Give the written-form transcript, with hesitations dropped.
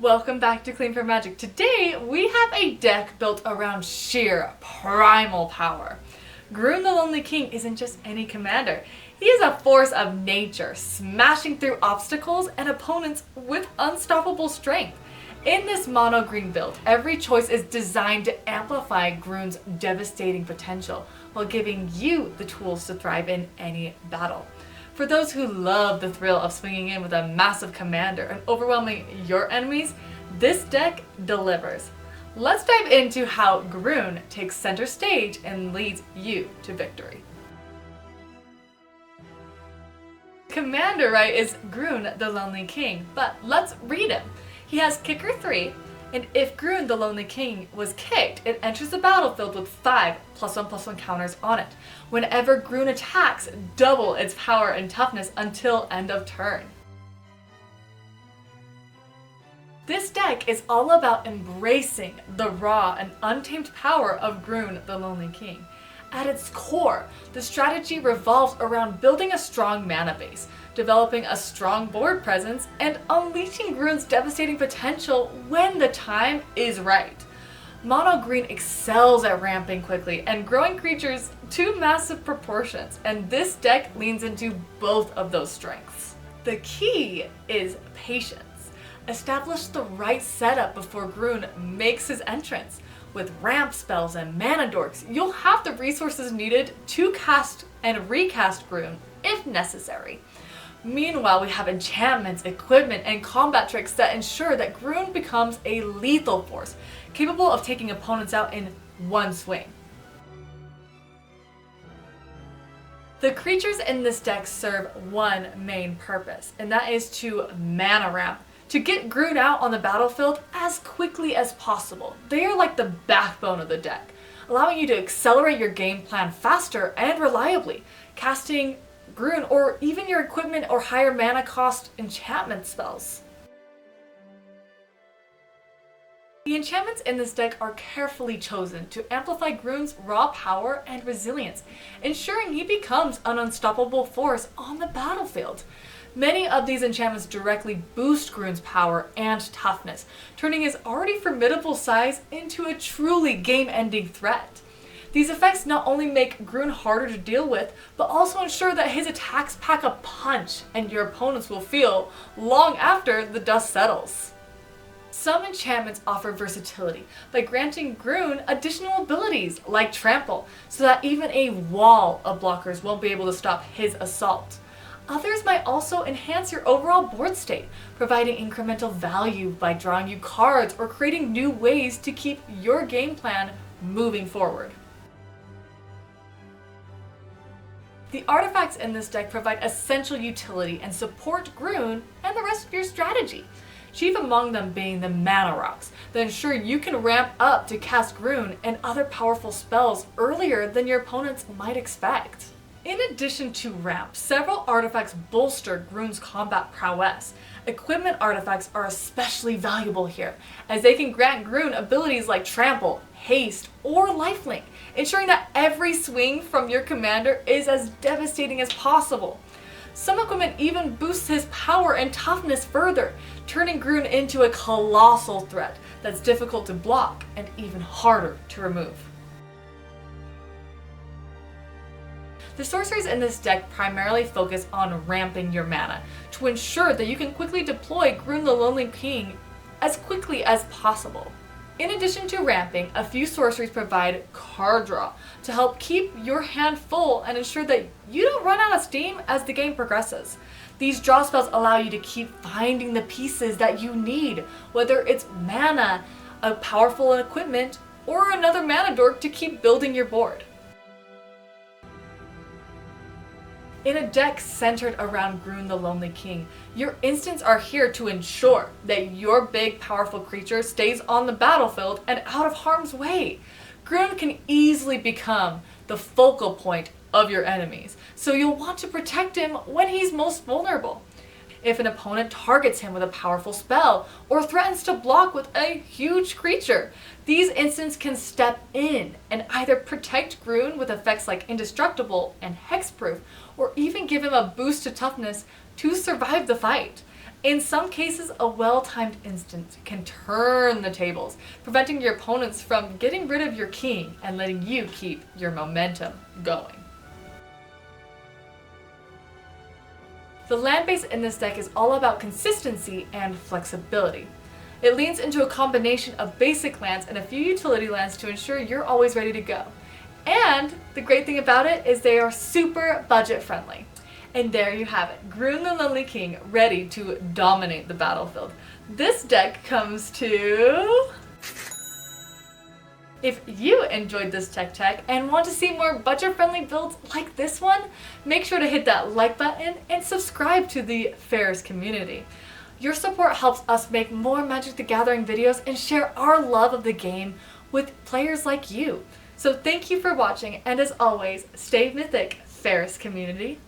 Welcome back to Clean for Magic. Today we have a deck built around sheer primal power. Grunn the Lonely King isn't just any commander. He is a force of nature, smashing through obstacles and opponents with unstoppable strength. In this mono green build, every choice is designed to amplify Grunn's devastating potential while giving you the tools to thrive in any battle. For those who love the thrill of swinging in with a massive commander and overwhelming your enemies, this deck delivers. Let's dive into how Grunn takes center stage and leads you to victory. Commander, right, is Grunn the Lonely King, but let's read him. He has Kicker 3, and if Grunn the Lonely King was kicked, it enters the battlefield with 5 +1/+1 counters on it. Whenever Grunn attacks, double its power and toughness until end of turn. This deck is all about embracing the raw and untamed power of Grunn the Lonely King. At its core, the strategy revolves around building a strong mana base, developing a strong board presence, and unleashing Grunn's devastating potential when the time is right. Mono Green excels at ramping quickly and growing creatures to massive proportions, and this deck leans into both of those strengths. The key is patience. Establish the right setup before Grunn makes his entrance. With ramp spells and mana dorks, you'll have the resources needed to cast and recast Grunn if necessary. Meanwhile, we have enchantments, equipment, and combat tricks that ensure that Grunn becomes a lethal force, capable of taking opponents out in one swing. The creatures in this deck serve one main purpose, and that is to mana ramp, to get Grunn out on the battlefield as quickly as possible. They are like the backbone of the deck, allowing you to accelerate your game plan faster and reliably, casting Grunn or even your equipment or higher mana cost enchantment spells. The enchantments in this deck are carefully chosen to amplify Grunn's raw power and resilience, ensuring he becomes an unstoppable force on the battlefield. Many of these enchantments directly boost Grunn's power and toughness, turning his already formidable size into a truly game-ending threat. These effects not only make Grunn harder to deal with, but also ensure that his attacks pack a punch and your opponents will feel long after the dust settles. Some enchantments offer versatility by granting Grunn additional abilities like Trample, so that even a wall of blockers won't be able to stop his assault. Others might also enhance your overall board state, providing incremental value by drawing you cards or creating new ways to keep your game plan moving forward. The artifacts in this deck provide essential utility and support Grunn and the rest of your strategy. Chief among them being the mana rocks that ensure you can ramp up to cast Grunn and other powerful spells earlier than your opponents might expect. In addition to ramp, several artifacts bolster Grunn's combat prowess. Equipment artifacts are especially valuable here, as they can grant Grunn abilities like Trample, Haste, or Lifelink, ensuring that every swing from your commander is as devastating as possible. Some equipment even boosts his power and toughness further, turning Grunn into a colossal threat that's difficult to block and even harder to remove. The sorceries in this deck primarily focus on ramping your mana to ensure that you can quickly deploy Grunn the Lonely King as quickly as possible. In addition to ramping, a few sorceries provide card draw to help keep your hand full and ensure that you don't run out of steam as the game progresses. These draw spells allow you to keep finding the pieces that you need, whether it's mana, a powerful equipment, or another mana dork to keep building your board. In a deck centered around Grunn the Lonely King, your instants are here to ensure that your big, powerful creature stays on the battlefield and out of harm's way. Grunn can easily become the focal point of your enemies, so you'll want to protect him when he's most vulnerable. If an opponent targets him with a powerful spell or threatens to block with a huge creature, these instants can step in and either protect Grunn with effects like Indestructible and Hexproof, or even give him a boost to toughness to survive the fight. In some cases, a well-timed instant can turn the tables, preventing your opponents from getting rid of your king and letting you keep your momentum going. The land base in this deck is all about consistency and flexibility. It leans into a combination of basic lands and a few utility lands to ensure you're always ready to go. And the great thing about it is they are super budget friendly. And there you have it, Grunn the Lonely King ready to dominate the battlefield. This deck comes to... If you enjoyed this tech and want to see more budget-friendly builds like this one, make sure to hit that like button and subscribe to the Ferris community. Your support helps us make more Magic the Gathering videos and share our love of the game with players like you. So thank you for watching, and as always, stay mythic, Ferris community.